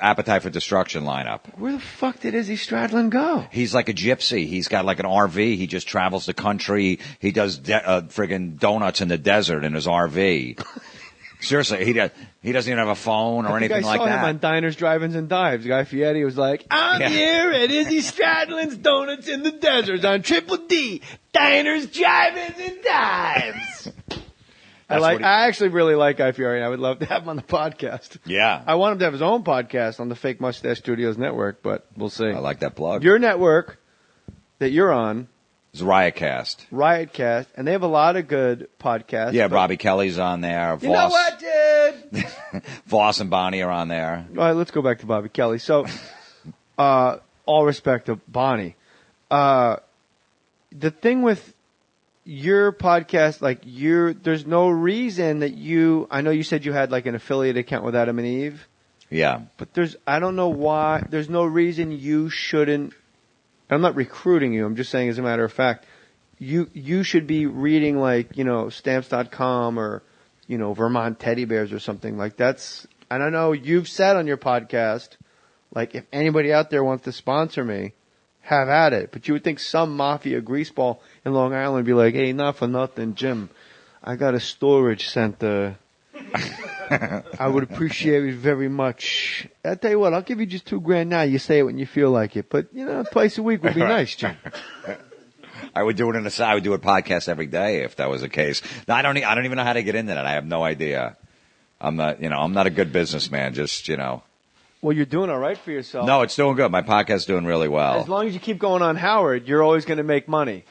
Appetite for Destruction lineup. Where the fuck did Izzy Stradlin go? He's like a gypsy. He's got like an RV. He just travels the country. He does friggin' donuts in the desert in his RV. Seriously, he doesn't even have a phone or anything like that. I saw him on Diners, Drive-Ins, and Dives. Guy Fieri was like, I'm here at Izzy Stradlin's Donuts in the Desert on Triple D, Diners, Drive-Ins, and Dives. I actually really like Guy Fieri, and I would love to have him on the podcast. Yeah. I want him to have his own podcast on the Fake Mustache Studios network, but we'll see. I like that plug. Your network that you're on It's Riotcast, and they have a lot of good podcasts. Yeah, Robbie Kelly's on there. You know what, dude? Voss and Bonnie are on there. All right, let's go back to Bobby Kelly. So, all respect to Bonnie. The thing with your podcast, there's no reason that I know you said you had like an affiliate account with Adam and Eve. Yeah. But I don't know why, there's no reason you shouldn't. I'm not recruiting you. I'm just saying, as a matter of fact, you should be reading Stamps.com or, Vermont Teddy Bears or something like that's. And I know you've said on your podcast, like, if anybody out there wants to sponsor me, have at it. But you would think some mafia greaseball in Long Island would be like, hey, not for nothing, Jim, I got a storage center. I would appreciate it very much. I'll tell you what, I'll give you just $2,000 now. You say it when you feel like it. But, twice a week would be nice, Jim. I would do it I would do a podcast every day if that was the case. No, I don't even know how to get into that. I have no idea. I'm not a good businessman. Just, Well, you're doing all right for yourself. No, it's doing good. My podcast's doing really well. As long as you keep going on Howard, you're always going to make money.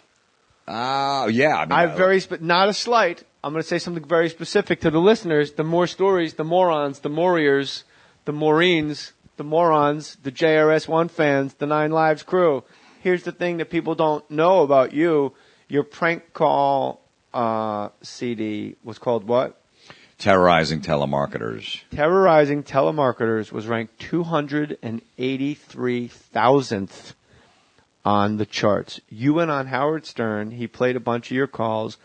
Yeah. Not a slight. I'm going to say something very specific to the listeners. The Mohr Stories, the morons, the Moriers, the Maureen's, the morons, the JRS1 fans, the 9 Lives crew. Here's the thing that people don't know about you. Your prank call CD was called what? Terrorizing Telemarketers. Terrorizing Telemarketers was ranked 283,000th on the charts. You went on Howard Stern. He played a bunch of your calls.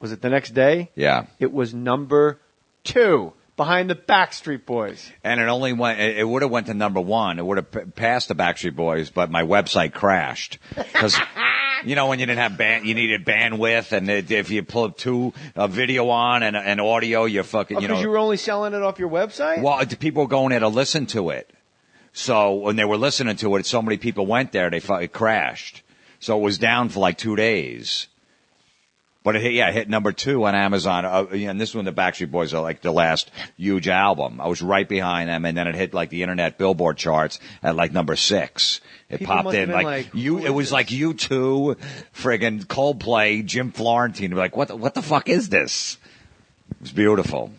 Was it the next day? Yeah. It was number 2 behind the Backstreet Boys. And it would have went to number 1. It would have passed the Backstreet Boys, but my website crashed. Because, when you didn't have you needed bandwidth, and if you pull a video on and audio, you're fucking, Because you were only selling it off your website? Well, people were going there to listen to it. So when they were listening to it, so many people went there, it crashed. So it was down for like 2 days. But it hit number 2 on Amazon. And this is when the Backstreet Boys are like the last huge album. I was right behind them, and then it hit like the internet Billboard charts at like number 6. It People popped in it was like U2, friggin' Coldplay, Jim Florentine. We're like, what the fuck is this? It was beautiful.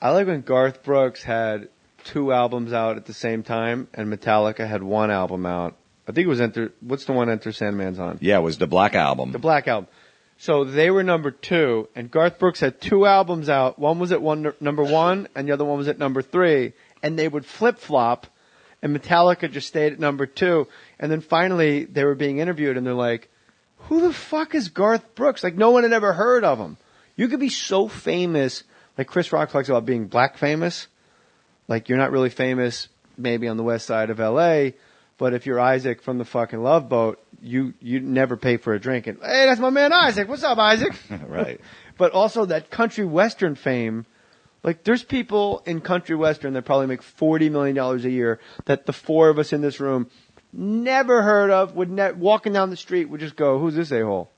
I like when Garth Brooks had 2 albums out at the same time, and Metallica had 1 album out. I think it was what's the one Enter Sandman's on? Yeah, it was the Black Album. The Black Album. So they were number 2, and Garth Brooks had 2 albums out. One was at number 1, and the other one was at number 3. And they would flip-flop, and Metallica just stayed at number 2. And then finally, they were being interviewed, and they're like, who the fuck is Garth Brooks? Like, no one had ever heard of him. You could be so famous, like Chris Rock talks about being black famous. Like, you're not really famous maybe on the west side of L.A., but if you're Isaac from the fucking Love Boat, you never pay for a drink. And, hey, that's my man Isaac. What's up, Isaac? Right. But also that country western fame. Like, there's people in country western that probably make $40 million a year that the 4 of us in this room never heard of, walking down the street would just go, who's this a-hole?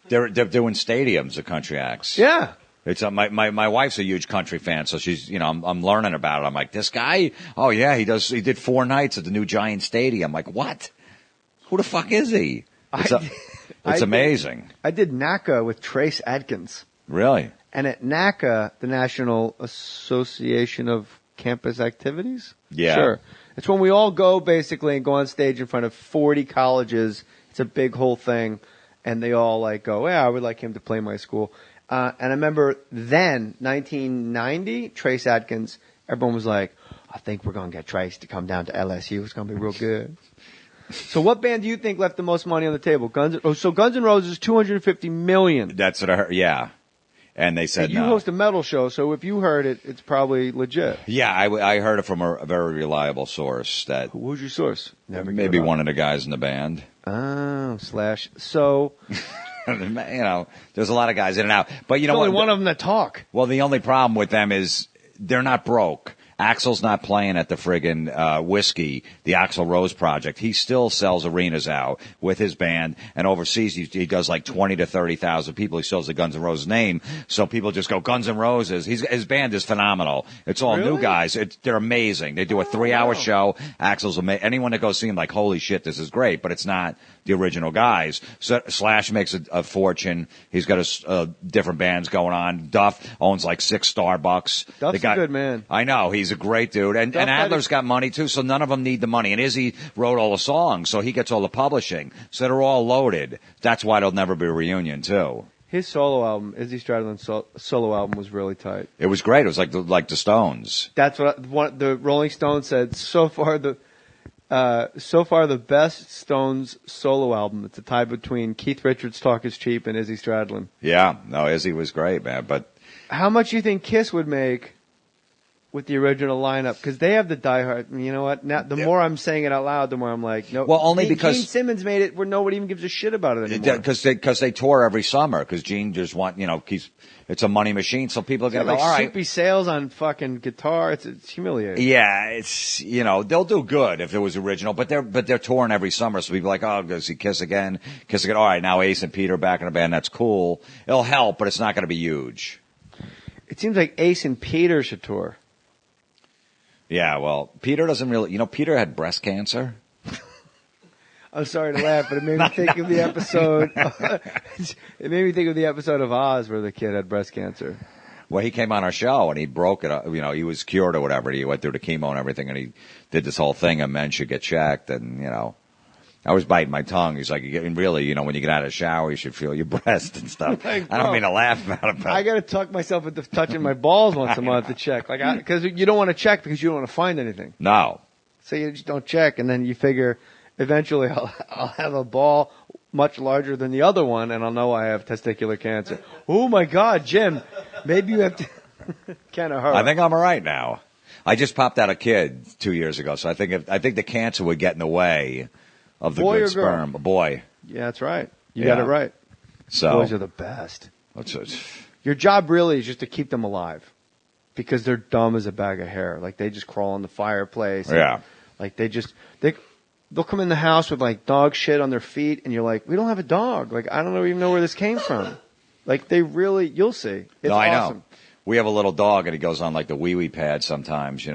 They're doing stadiums, the country acts. Yeah. It's my wife's a huge country fan, so she's I'm learning about it. I'm like, this guy, oh yeah, he did 4 nights at the new Giant Stadium. I'm like, what? Who the fuck is he? It's amazing. I did NACA with Trace Adkins. Really? And at NACA, the National Association of Campus Activities? Yeah. Sure. It's when we all go basically and go on stage in front of 40 colleges. It's a big whole thing. And they all go, yeah, I would like him to play my school. And I remember then, 1990, Trace Adkins, everyone was like, I think we're going to get Trace to come down to LSU. It's going to be real good. So what band do you think left the most money on the table? Guns N' Roses, $250 million. That's what I heard, yeah. And they said you no. host a metal show, so if you heard it, it's probably legit. Yeah, I heard it from a very reliable source. That Who's your source? maybe one of the guys in the band. Oh, slash. So, there's a lot of guys in and out. But you know there's what? only one of them that talk. Well, the only problem with them is they're not broke. Axl's not playing at the friggin' Whiskey, the Axl Rose Project. He still sells arenas out with his band, and overseas he does like 20 to 30,000 people. He sells the Guns N' Roses name, so people just go Guns N' Roses. His band is phenomenal. It's all new guys. They're amazing. They do a 3-hour show. Axl's amazing. Anyone that goes see him, like, holy shit, this is great. But it's not the original guys. So Slash makes a fortune. He's got different bands going on. Duff owns like 6 Starbucks. Duff's a good man. I know. He's a great dude. And Adler's got money too, so none of them need the money. And Izzy wrote all the songs, so he gets all the publishing. So they're all loaded. That's why there'll never be a reunion too. His solo album, Izzy Stradlin's solo album, was really tight. It was great. It was like the Stones. That's what the Rolling Stones said. So far the best Stones solo album. It's a tie between Keith Richards' Talk Is Cheap and Izzy Stradlin. Yeah, no, Izzy was great, man. But how much do you think Kiss would make with the original lineup? Because they have the diehard. You know what? Now, the more I'm saying it out loud, the more I'm like, no. Well, only because Gene Simmons made it where nobody even gives a shit about it anymore. Because they tour every summer. Because Gene just it's a money machine. So people are going to go, all right. Soupy sales on fucking guitar. It's humiliating. Yeah, it's they'll do good if it was original, but they're touring every summer. So people are like, oh, go see Kiss again. All right, now Ace and Peter are back in the band. That's cool. It'll help, but it's not going to be huge. It seems like Ace and Peter should tour. Yeah, well, Peter doesn't really. Peter had breast cancer. I'm sorry to laugh, but it made me think of the episode. It made me think of the episode of Oz where the kid had breast cancer. Well, he came on our show and he broke it. He was cured or whatever. He went through the chemo and everything, and he did this whole thing. And men should get checked. And I was biting my tongue. He's like, really, when you get out of the shower, you should feel your breast and stuff. I don't mean to laugh about it. But I got to tuck myself into touching my balls once a month to check, because you don't want to check because you don't want to find anything. No. So you just don't check, and then you figure eventually I'll have a ball much larger than the other one, and I'll know I have testicular cancer. Oh my God, Jim, maybe you have to kind of hurt. I think I'm all right now. I just popped out a kid 2 years ago, so I think the cancer would get in the way of the good sperm. A boy. Yeah, that's right. You got it right. So boys are the best. Your job really is just to keep them alive, because they're dumb as a bag of hair. Like, they just crawl in the fireplace. Yeah. Like, they'll come in the house with like dog shit on their feet, and you're like, we don't have a dog. Like, I don't even know where this came from. Like, you'll see. It's I awesome. know. We have a little dog, and he goes on like the wee-wee pad sometimes,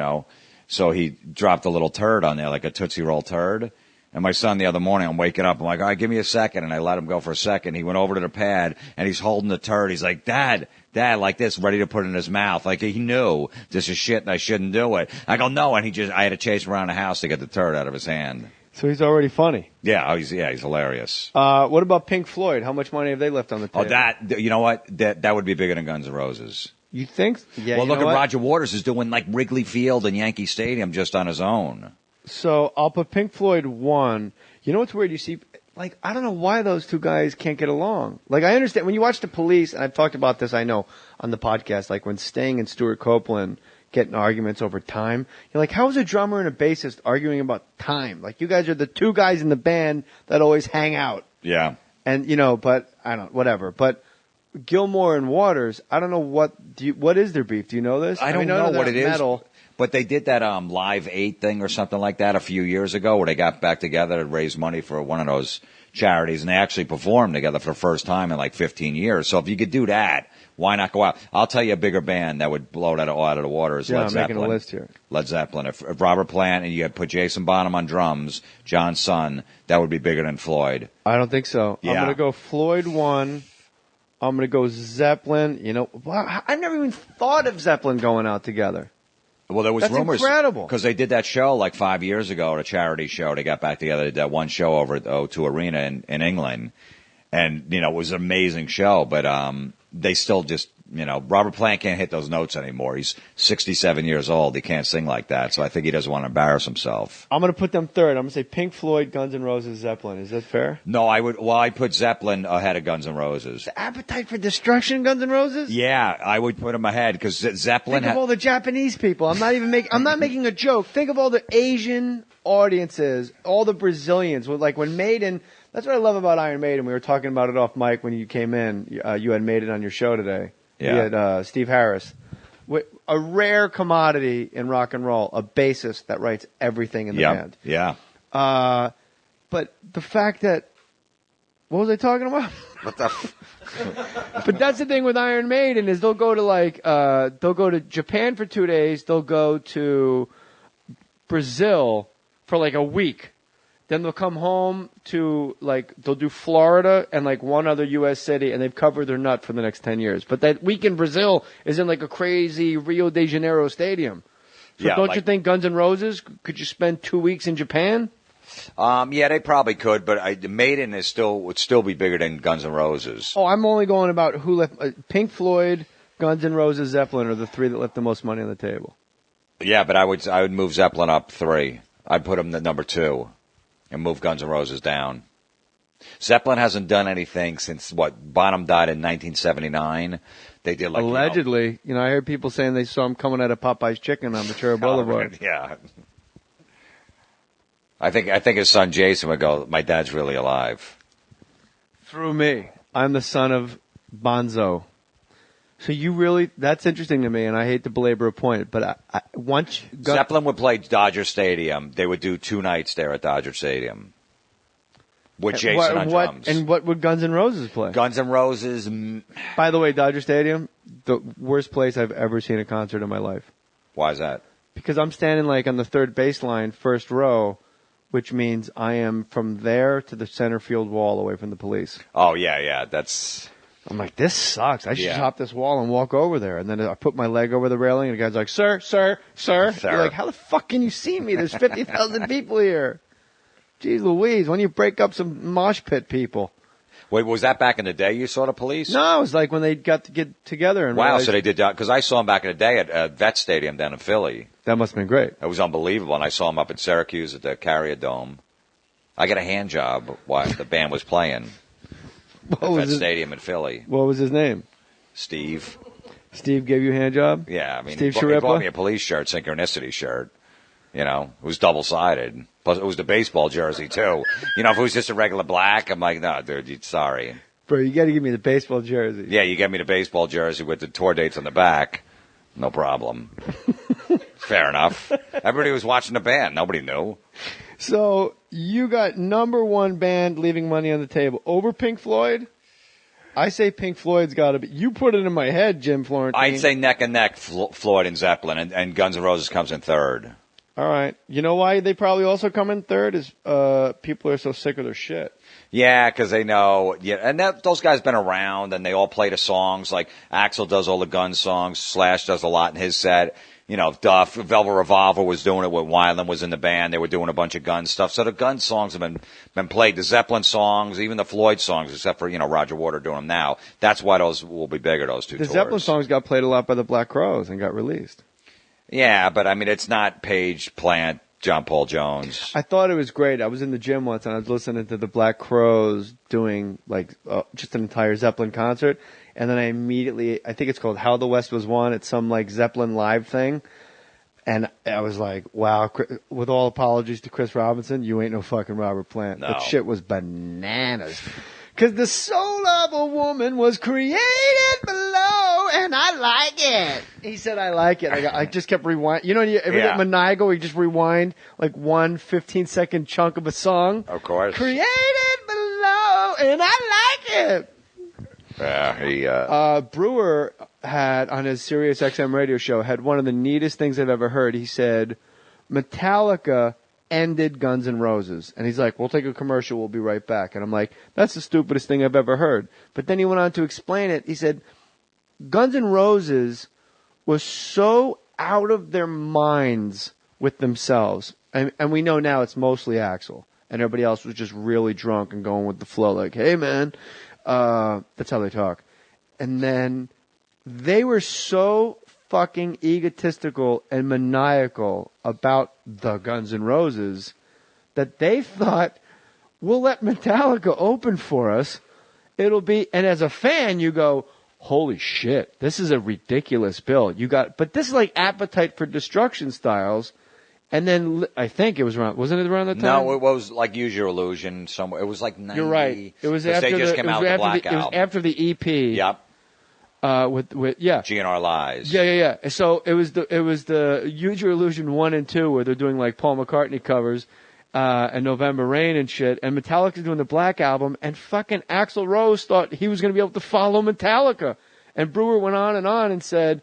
So he dropped a little turd on there, like a Tootsie Roll turd. And my son the other morning, I'm waking up, I'm like, all right, give me a second. And I let him go for a second. He went over to the pad, and he's holding the turd. He's like, Dad, like this, ready to put it in his mouth. Like, he knew this is shit and I shouldn't do it. I go, no. And I had to chase him around the house to get the turd out of his hand. So he's already funny. Yeah, he's hilarious. What about Pink Floyd? How much money have they left on the table? You know what? That would be bigger than Guns N' Roses. You think? Yeah. Well, look at Roger Waters is doing like Wrigley Field and Yankee Stadium just on his own. So I'll put Pink Floyd 1. You know what's weird? You see, like, I don't know why those two guys can't get along. Like, I understand when you watch The Police, and I've talked about this, I know, on the podcast, like when Sting and Stuart Copeland get in arguments over time, you're like, how is a drummer and a bassist arguing about time? Like, you guys are the two guys in the band that always hang out. Yeah. And, but I don't, whatever. But Gilmore and Waters, I don't know what is their beef? Do you know this? I don't know what it is. Metal. But they did that Live 8 thing or something like that a few years ago, where they got back together to raise money for one of those charities, and they actually performed together for the first time in like 15 years. So if you could do that, why not go out? I'll tell you a bigger band that would blow that all out of the water is Led Zeppelin. I'm making a list here. Led Zeppelin. If Robert Plant and you had put Jason Bonham on drums, John Sonn, that would be bigger than Floyd. I don't think so. Yeah. I'm going to go Floyd 1. I'm going to go Zeppelin. I never even thought of Zeppelin going out together. Well, there was That's rumors. Incredible. Because they did that show like 5 years ago, a charity show. They got back together, did that one show over at the O2 Arena in England. And, it was an amazing show, but they still just Robert Plant can't hit those notes anymore. He's 67 years old. He can't sing like that. So I think he doesn't want to embarrass himself. I'm going to put them third. I'm going to say Pink Floyd, Guns N' Roses, Zeppelin. Is that fair? No, I put Zeppelin ahead of Guns N' Roses. The Appetite for Destruction, Guns N' Roses? Yeah, I would put them ahead because Zeppelin. Think of all the Japanese people. I'm not making a joke. Think of all the Asian audiences, all the Brazilians. Like when Maiden. That's what I love about Iron Maiden. We were talking about it off mic when you came in. You had Maiden on your show today. Yeah. You had Steve Harris. A rare commodity in rock and roll, a bassist that writes everything in the band. Yeah. But the fact that, what was I talking about? What the? But that's the thing with Iron Maiden is they'll go to Japan for 2 days. They'll go to Brazil for like a week. Then they'll come home to, they'll do Florida and, one other U.S. city, and they've covered their nut for the next 10 years. But that week in Brazil is in, a crazy Rio de Janeiro stadium. So don't you think Guns N' Roses, could you spend 2 weeks in Japan? Yeah, they probably could, but Maiden would still be bigger than Guns N' Roses. Oh, I'm only going about who left. Pink Floyd, Guns N' Roses, Zeppelin are the three that left the most money on the table. Yeah, but I would move Zeppelin up 3. I'd put them at number 2. And move Guns N' Roses down. Zeppelin hasn't done anything since Bonham died in 1979. They did allegedly. I heard people saying they saw him coming out of Popeye's Chicken on Ventura Boulevard. Yeah. I think his son Jason would go, "My dad's really alive." Through me, I'm the son of Bonzo. So that's interesting to me, and I hate to belabor a point, but Zeppelin would play Dodger Stadium. They would do 2 nights there at Dodger Stadium with Jason on drums. And what would Guns N' Roses play? Guns N' Roses. By the way, Dodger Stadium, the worst place I've ever seen a concert in my life. Why is that? Because I'm standing on the third baseline, first row, which means I am from there to the center field wall away from the police. Oh, yeah, that's... I'm like, this sucks. I should hop this wall and walk over there. And then I put my leg over the railing, and the guy's like, sir. You're like, how the fuck can you see me? There's 50,000 people here. Jeez Louise, when you break up some mosh pit people. Wait, was that back in the day you saw the police? No, it was like when they got to get together. And so they did that. Because I saw them back in the day at Vet Stadium down in Philly. That must have been great. It was unbelievable. And I saw them up in Syracuse at the Carrier Dome. I got a hand job while the band was playing. At Stadium in Philly. What was his name? Steve. Steve gave you a hand job? Yeah, Steve he bought me a police shirt, synchronicity shirt. It was double-sided. Plus, it was the baseball jersey, too. If it was just a regular black, I'm like, no, dude, sorry. Bro, you got to give me the baseball jersey. Yeah, you get me the baseball jersey with the tour dates on the back. No problem. Fair enough. Everybody was watching the band. Nobody knew. So you got number 1 band leaving money on the table over Pink Floyd? I say Pink Floyd's got to be. You put it in my head, Jim Florentine. I'd say neck and neck, Floyd and Zeppelin, and Guns N' Roses comes in 3rd. All right. You know why they probably also come in 3rd is people are so sick of their shit. Yeah, because they know. Yeah, and those guys been around, and they all play the songs. Like Axl does all the Guns songs. Slash does a lot in his set. Duff, Velvet Revolver was doing it when Weiland was in the band. They were doing a bunch of Guns stuff. So the Guns songs have been played. The Zeppelin songs, even the Floyd songs, except for, Roger Waters doing them now. That's why those will be bigger, those 2 tours. The Zeppelin songs got played a lot by the Black Crowes and got released. Yeah, but it's not Page, Plant, John Paul Jones. I thought it was great. I was in the gym once and I was listening to the Black Crowes doing just an entire Zeppelin concert. And then I think it's called How the West Was Won. It's some Zeppelin live thing. And I was like, wow, with all apologies to Chris Robinson, you ain't no fucking Robert Plant. No. That shit was bananas. Because the soul of a woman was created below, and I like it. He said, I like it. I just kept rewinding. You ever get maniacal where you just rewind one 15-second chunk of a song? Of course. Created below, and I like it. Yeah, Brewer had, on his Sirius XM radio show, had one of the neatest things I've ever heard. He said, Metallica ended Guns N' Roses. And he's like, we'll take a commercial, we'll be right back. And I'm like, that's the stupidest thing I've ever heard. But then he went on to explain it. He said, Guns N' Roses was so out of their minds with themselves. And we know now it's mostly Axl. And everybody else was just really drunk and going with the flow. Like, hey, man. That's how they talk. And then they were so fucking egotistical and maniacal about the Guns N' Roses that they thought, we'll let Metallica open for us. It'll be, and as a fan, you go, holy shit, this is a ridiculous bill. But this is like Appetite for Destruction styles. And then I think it was wasn't it around the time? No, it was like Use Your Illusion somewhere. It was like 90. You're right. It was after they just came out with the Black It was Album. after the EP. Yep. With GNR Lies. Yeah. So it was the Use Your Illusion 1 and 2 where they're doing like Paul McCartney covers, and November Rain and shit, and Metallica's doing the Black Album, and fucking Axl Rose thought he was going to be able to follow Metallica, and Brewer went on and said,